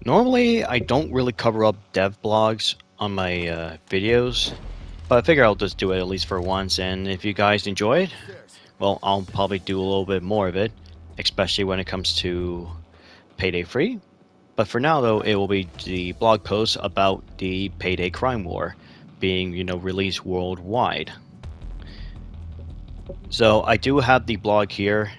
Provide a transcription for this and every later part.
Normally, I don't really cover up dev blogs on my videos, but I figure I'll just do it at least for once, and if you guys enjoy it, well, I'll probably do a little bit more of it, especially when it comes to Payday Free. But for now, though, it will be the blog post about the Payday crime war being, released worldwide. So I do have the blog here.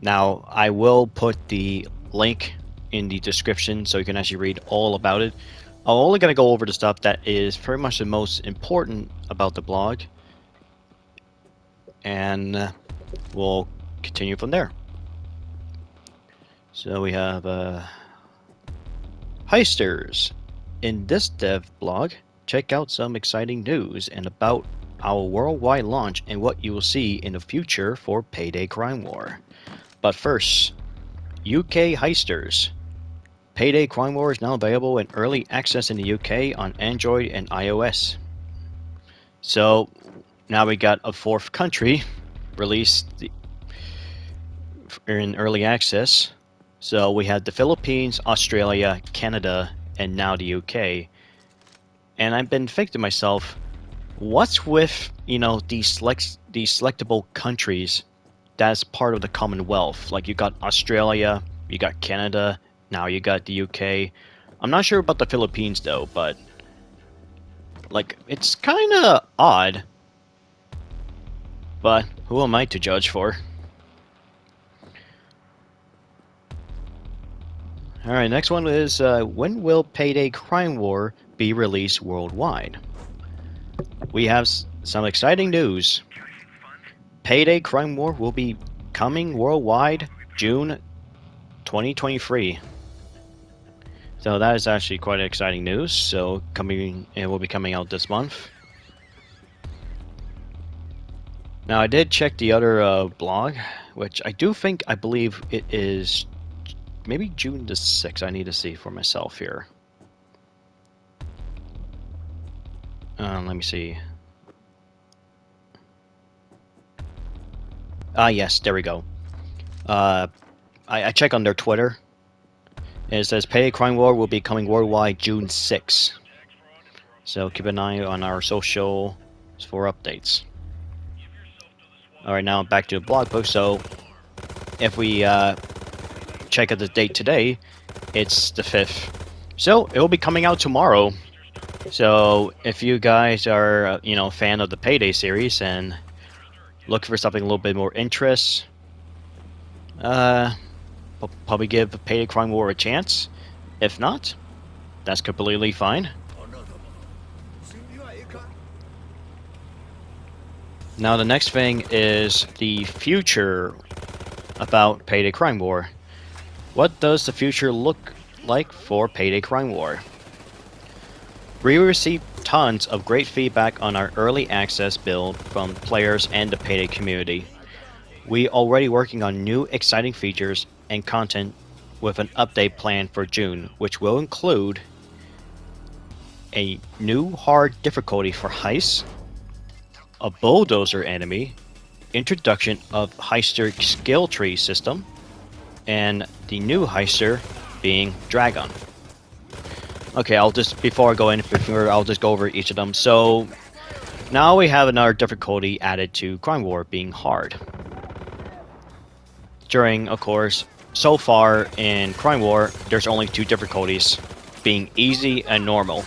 Now, I will put the link in the description so you can actually read all about it. I'm only going to go over the stuff that is pretty much the most important about the blog, and we'll continue from there. So we have Heisters. In this dev blog, check out some exciting news and about our worldwide launch and what you will see in the future for Payday Crime War. But first, UK Heisters. Payday Crime War is now available in early access in the UK on Android and iOS. So now we got a fourth country released in early access. So we have the Philippines, Australia, Canada, and now the UK. And I've been thinking to myself, what's with, these selectable countries that's part of the Commonwealth? Like you got Australia, you got Canada, now you got the UK. I'm not sure about the Philippines though, but like it's kind of odd. But who am I to judge for? Alright, next one is when will Payday Crime War be released worldwide? We have some exciting news. Payday Crime War will be coming worldwide June 2023. So that is actually quite exciting news. So it will be coming out this month. Now I did check the other blog, which I believe it is maybe June the 6th. I need to see for myself here. Let me see. Yes, there we go. I check on their Twitter. And it says Payday Crime War will be coming worldwide June 6th. So keep an eye on our socials for updates. Alright, now back to the blog post. So if we check out the date today, it's the 5th. So it will be coming out tomorrow. So if you guys are, a fan of the Payday series and looking for something a little bit more interest, probably give Payday Crime War a chance. If not, that's completely fine. Now the next thing is the future about Payday Crime War. What does the future look like for Payday Crime War? We received tons of great feedback on our early access build from players and the Payday community. We already working on new exciting features and content with an update planned for June, which will include a new hard difficulty for heists, a bulldozer enemy, introduction of heister skill tree system, and the new heister being Dragon. Okay, before I go any further, I'll just go over each of them. So now we have another difficulty added to Crime War, being hard. Of course, so far in Crime War, there's only two difficulties, being easy and normal.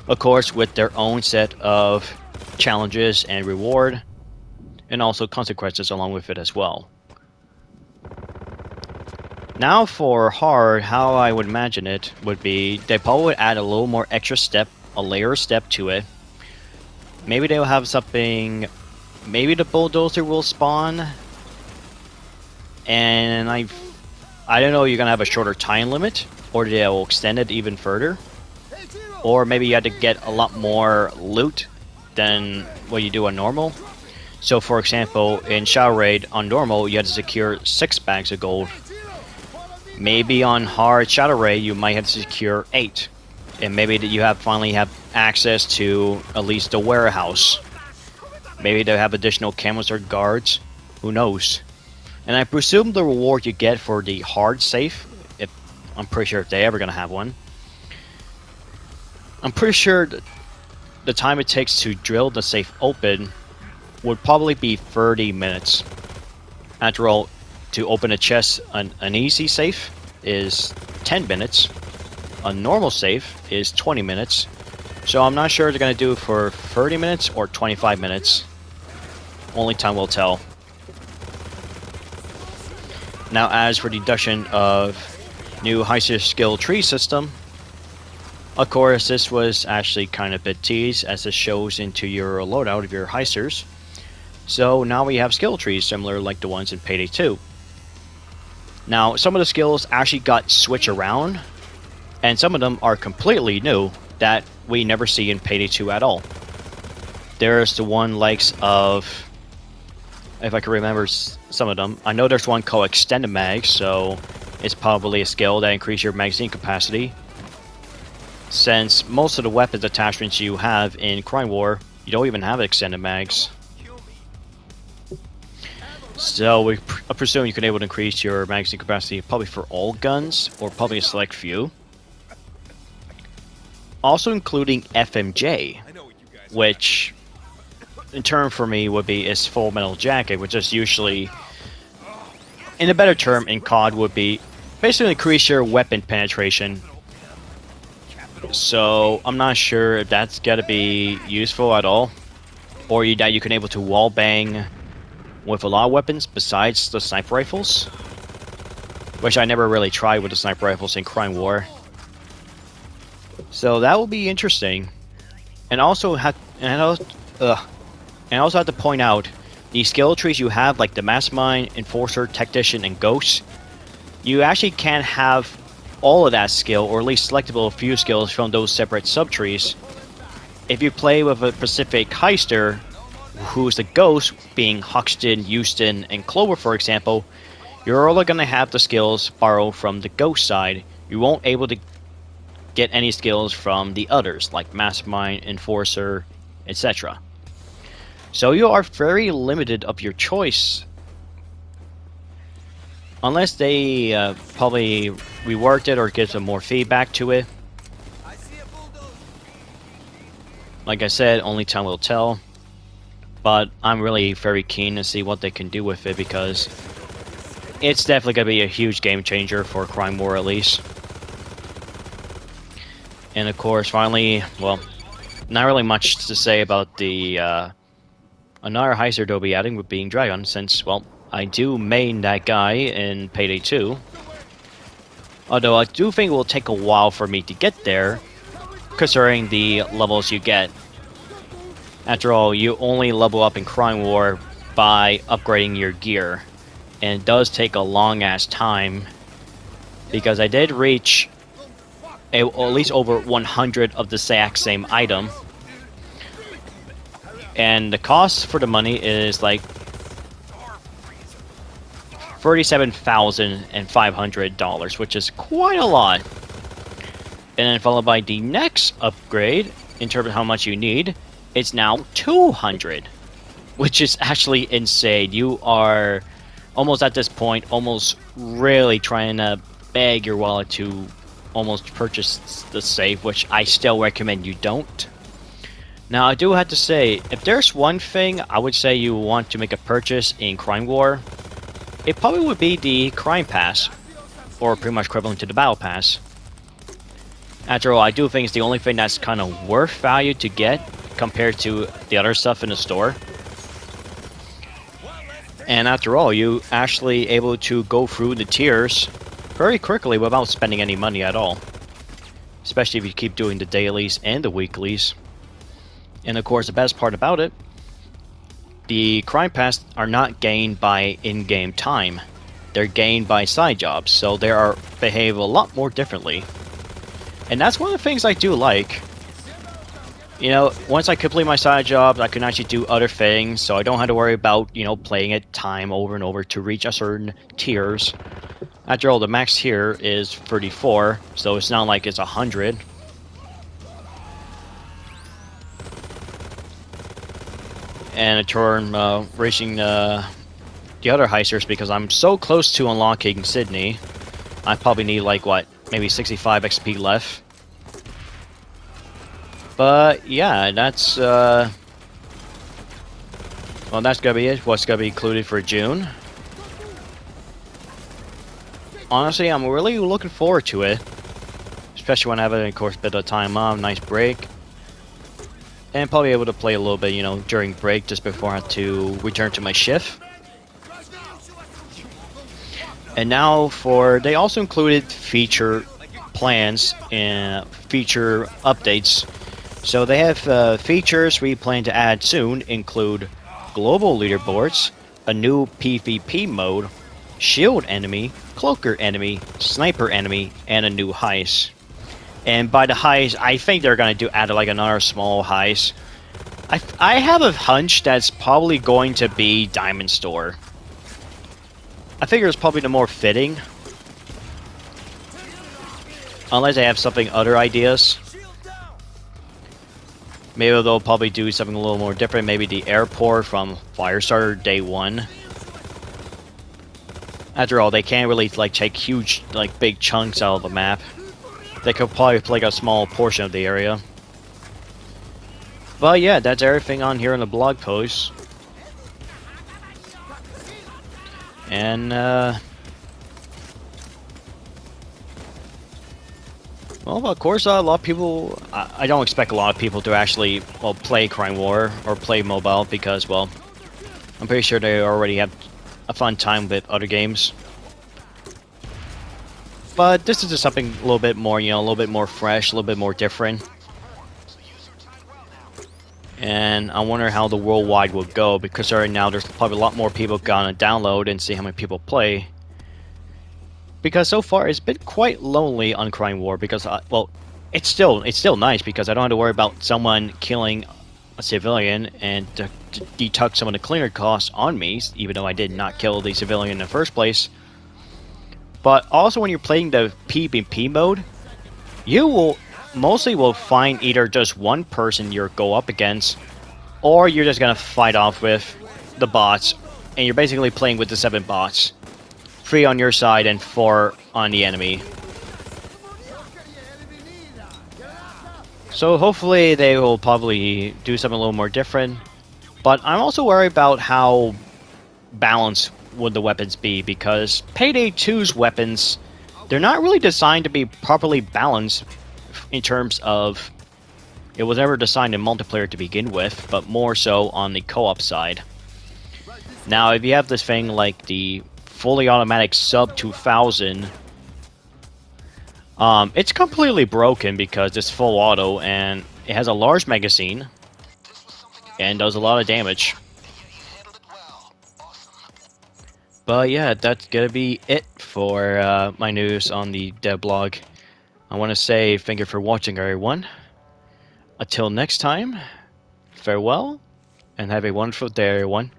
Of course, with their own set of challenges and reward, and also consequences along with it as well. Now for hard, how I would imagine it would be, they probably would add a little more extra step, a layer step to it. Maybe they'll have something, maybe the bulldozer will spawn, and I don't know, you're gonna have a shorter time limit, or they'll extend it even further. Or maybe you have to get a lot more loot than what you do on normal. So for example, in Shadow Raid on normal, you had to secure 6 bags of gold. Maybe on hard Shadow Raid, you might have to secure 8. And maybe that you finally have access to at least the warehouse. Maybe they have additional cameras or guards. Who knows? And I presume the reward you get for the hard safe, I'm pretty sure if they ever gonna have one. I'm pretty sure the time it takes to drill the safe open would probably be 30 minutes. After all, to open a chest, an easy safe is 10 minutes. A normal safe is 20 minutes. So I'm not sure they're going to do it for 30 minutes or 25 minutes. Only time will tell. Now, as for the deduction of new heister skill tree system, of course, this was actually kind of a bit teased as it shows into your loadout of your heisters. So now we have skill trees similar like the ones in Payday 2. Now, some of the skills actually got switched around, and some of them are completely new that we never see in Payday 2 at all. There's the one likes of, if I can remember some of them, I know there's one called Extended Mag, so it's probably a skill that increases your magazine capacity. Since most of the weapons attachments you have in Crime War, you don't even have Extended Mags. So we presume you can able to increase your magazine capacity probably for all guns, or probably a select few. Also including FMJ, which in turn for me would be is Full Metal Jacket, which is usually, in a better term in COD, would be basically increase your weapon penetration. So I'm not sure if that's gonna be useful at all, or that you can able to wall bang with a lot of weapons besides the sniper rifles, which I never really tried with the sniper rifles in Crime War. So that will be interesting. And also have to point out the skill trees you have, like the Mastermind, Enforcer, Technician, and Ghost. You actually can't have all of that skill, or at least selectable a few skills from those separate subtrees. If you play with a specific heister, who's the Ghost, being Huxton, Houston, and Clover, for example, you're only going to have the skills borrowed from the Ghost side. You won't able to get any skills from the others, like Mastermind, Enforcer, etc. So you are very limited of your choice. Unless they probably reworked it or give some more feedback to it. Like I said, only time will tell. But I'm really very keen to see what they can do with it, because it's definitely going to be a huge game changer for Crime War at least. And of course, finally, well, not really much to say about the another heister they'll be adding with being Dragon, since, well, I do main that guy in Payday 2. Although I do think it will take a while for me to get there, considering the levels you get. After all, you only level up in Crime War by upgrading your gear, and it does take a long-ass time, because I did reach at least over 100 of the exact same item, and the cost for the money is like $37,500, which is quite a lot. And then followed by the next upgrade, in terms of how much you need, it's now 200, which is actually insane. You are almost at this point, almost really trying to beg your wallet to almost purchase the save, which I still recommend you don't. Now, I do have to say, if there's one thing I would say you want to make a purchase in Crime War, it probably would be the Crime Pass, or pretty much equivalent to the Battle Pass. After all, I do think it's the only thing that's kind of worth value to get compared to the other stuff in the store. And after all, you actually able to go through the tiers very quickly without spending any money at all. Especially if you keep doing the dailies and the weeklies. And of course, the best part about it, the Crime Pass are not gained by in-game time. They're gained by side jobs, so they behave a lot more differently. And that's one of the things I do like. You know, once I complete my side jobs, I can actually do other things, so I don't have to worry about, you know, playing it time over and over to reach a certain tiers. After all, the max tier is 34, so it's not like it's 100. And in turn, reaching the other heisters, because I'm so close to unlocking Sydney. I probably need, like, what, maybe 65 XP left. But yeah, that's well, that's gonna be it. What's gonna be included for June? Honestly, I'm really looking forward to it, especially when I have, of course, a bit of time off, nice break, and probably able to play a little bit, you know, during break just before I have to return to my shift. And now they also included feature plans and feature updates. So they have features we plan to add soon include global leaderboards, a new PvP mode, shield enemy, cloaker enemy, sniper enemy, and a new heist. And by the heist, I think they're gonna add like another small heist. I have a hunch that's probably going to be Diamond Store. I figure it's probably the more fitting. Unless they have something other ideas. Maybe they'll probably do something a little more different. Maybe the airport from Firestarter Day 1. After all, they can't really like take huge, like big chunks out of the map. They could probably play like a small portion of the area. But yeah, that's everything on here in the blog post. And well, of course, a lot of people. I don't expect a lot of people to actually, well, play Crime War or play mobile because, well, I'm pretty sure they already have a fun time with other games. But this is just something a little bit more, you know, a little bit more fresh, a little bit more different. And I wonder how the worldwide will go because right now there's probably a lot more people gonna download and see how many people play. Because so far it's been quite lonely on Crime War because, well, it's still nice because I don't have to worry about someone killing a civilian and to deduct some of the cleaner costs on me, even though I did not kill the civilian in the first place. But also when you're playing the PvP mode, you will mostly find either just one person you go up against, or you're just gonna fight off with the bots, and you're basically playing with the 7 bots. 3 on your side and 4 on the enemy. So hopefully they will probably do something a little more different. But I'm also worried about how balanced would the weapons be, because Payday 2's weapons, they're not really designed to be properly balanced in terms of it was never designed in multiplayer to begin with, but more so on the co-op side. Now, if you have this thing like the fully automatic sub 2000, it's completely broken because it's full auto and it has a large magazine and does a lot of damage. But yeah, that's gonna be it for my news on the dev blog. I want to say thank you for watching, everyone. Until next time, farewell and have a wonderful day, everyone.